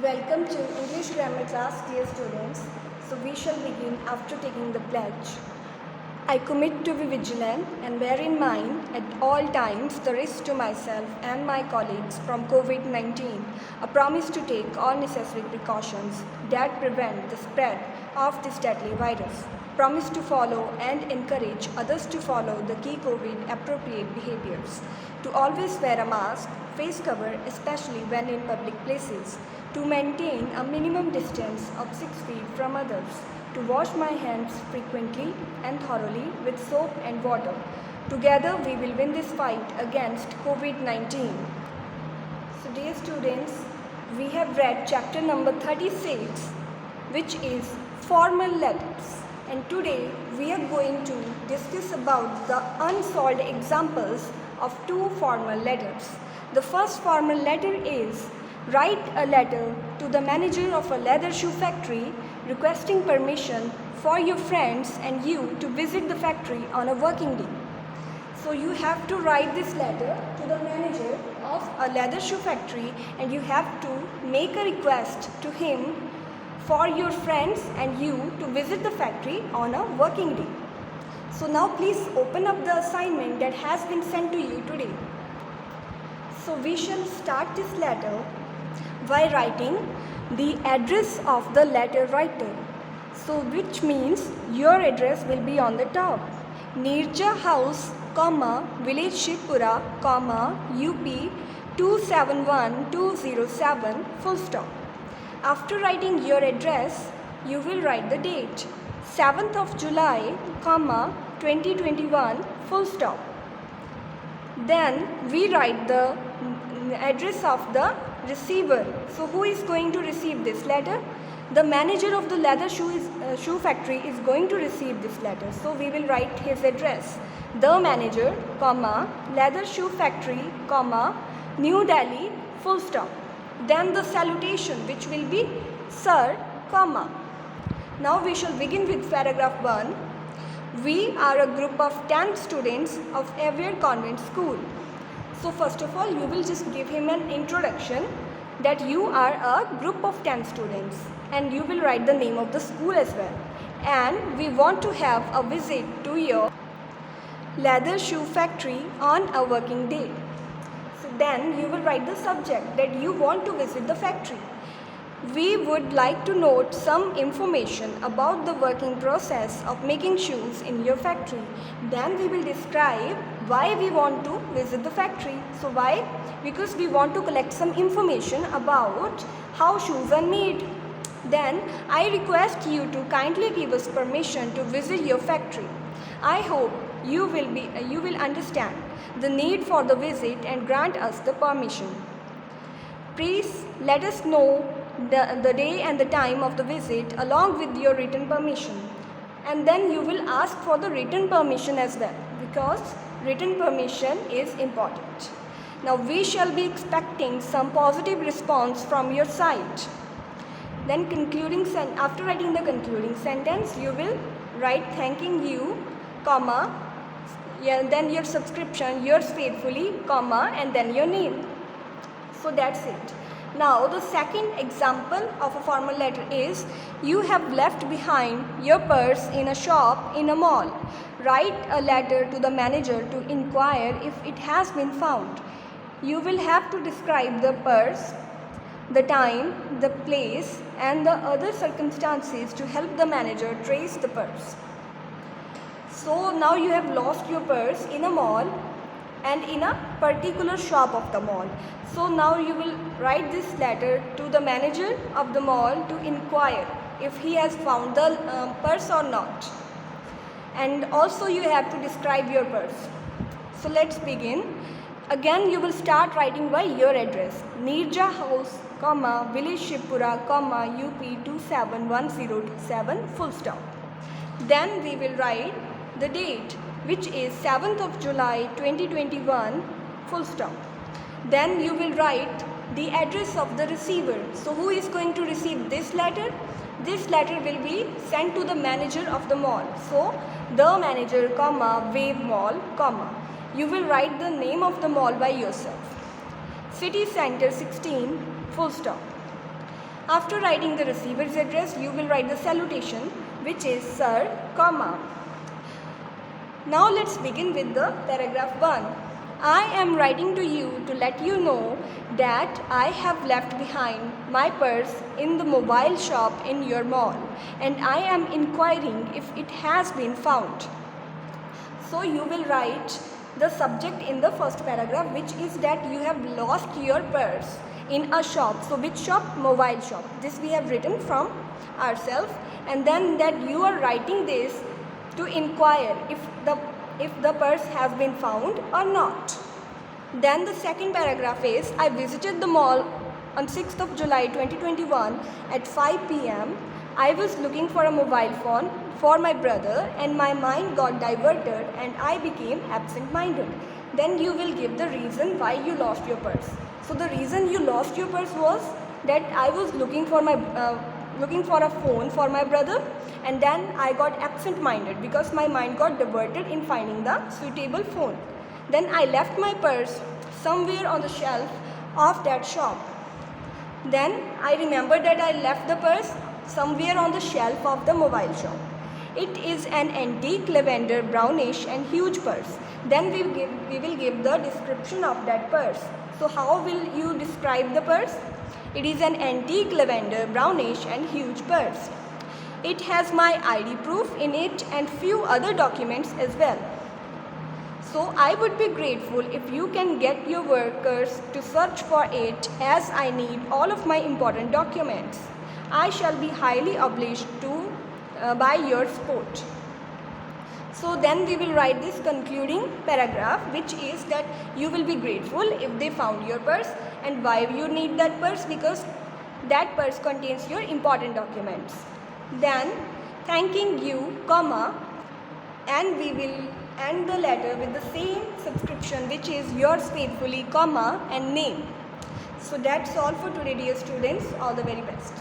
Welcome to English grammar class, dear students. So we shall begin after taking the pledge. I commit to be vigilant and bear in mind at all times the risk to myself and my colleagues from COVID-19, a promise to take all necessary precautions that prevent the spread of this deadly virus, promise to follow and encourage others to follow the key COVID appropriate behaviors, to always wear a mask, face cover, especially when in public places, to maintain a minimum distance of 6 feet from others, to wash my hands frequently and thoroughly with soap and water. Together we will win this fight against COVID-19. So dear students, we have read chapter number 36, which is formal letters. And today we are going to discuss about the unsolved examples of two formal letters. The first formal letter is write a letter to the manager of a leather shoe factory requesting permission for your friends and you to visit the factory on a working day. So you have to write this letter to the manager of a leather shoe factory and you have to make a request to him for your friends and you to visit the factory on a working day. So now please open up the assignment that has been sent to you today. So we shall start this letter by writing the address of the letter writer. So which means your address will be on the top. Nirja House, Village Shivpura, UP 271207, full stop. After writing your address, you will write the date 7th of July, 2021, full stop. Then we write the address of the receiver. So who is going to receive this letter? The manager of the leather shoe factory is going to receive this letter. So we will write his address. The manager, leather shoe factory, New Delhi, full stop. Then the salutation, which will be sir, Now we shall begin with paragraph 1. We are a group of 10 students of Xavier Convent School. So first of all, you will just give him an introduction that you are a group of 10 students and you will write the name of the school as well. And we want to have a visit to your leather shoe factory on a working day. So then you will write the subject that you want to visit the factory. We would like to note some information about the working process of making shoes in your factory. Then we will describe why we want to visit the factory. So why? Because we want to collect some information about how shoes are made. Then I request you to kindly give us permission to visit your factory. I hope you will understand the need for the visit and grant us the permission. Please let us know the day and the time of the visit along with your written permission. And then you will ask for the written permission as well, because written permission is important. Now we shall be expecting some positive response from your side. Then after writing the concluding sentence, you will write thanking you, then your subscription, yours faithfully, and then your name. So that's it. Now the second example of a formal letter is you have left behind your purse in a shop in a mall. Write a letter to the manager to inquire if it has been found. You will have to describe the purse, the time, the place and the other circumstances to help the manager trace the purse. So now you have lost your purse in a mall and in a particular shop of the mall. So now you will write this letter to the manager of the mall to inquire if he has found the purse or not. And also you have to describe your purse. So let's begin. Again you will start writing by your address. Nirja House, Village Shivpura, UP 271027, full stop. Then we will write the date, which is 7th of July 2021, full stop. Then you will write the address of the receiver. So who is going to receive this letter? This letter will be sent to the manager of the mall. So the manager, Wave Mall, You will write the name of the mall by yourself. City Center 16, full stop. After writing the receiver's address, you will write the salutation, which is sir, comma. Now let's begin with the paragraph 1. I am writing to you to let you know that I have left behind my purse in the mobile shop in your mall, and I am inquiring if it has been found. So you will write the subject in the first paragraph, which is that you have lost your purse in a shop. So which shop? Mobile shop. This we have written from ourselves, and then that you are writing this to inquire if the purse has been found or not. Then the second paragraph is, I visited the mall on 6th of July 2021 at 5 p.m. I was looking for a mobile phone for my brother and my mind got diverted and I became absent-minded. Then you will give the reason why you lost your purse. So the reason you lost your purse was that I was looking for a phone for my brother, and then I got absent-minded because my mind got diverted in finding the suitable phone. Then I left my purse somewhere on the shelf of that shop. Then I remembered that I left the purse somewhere on the shelf of the mobile shop. It is an antique lavender brownish and huge purse. Then we will give the description of that purse. So how will you describe the purse? It is an antique lavender brownish and huge purse. It has my ID proof in it and few other documents as well. So I would be grateful if you can get your workers to search for it, as I need all of my important documents. I shall be highly obliged by your support. So then we will write this concluding paragraph, which is that you will be grateful if they found your purse, and why you need that purse, because that purse contains your important documents. Then thanking you, comma, and we will end the letter with the same subscription, which is yours faithfully, comma, and name. So that's all for today, dear students. All the very best.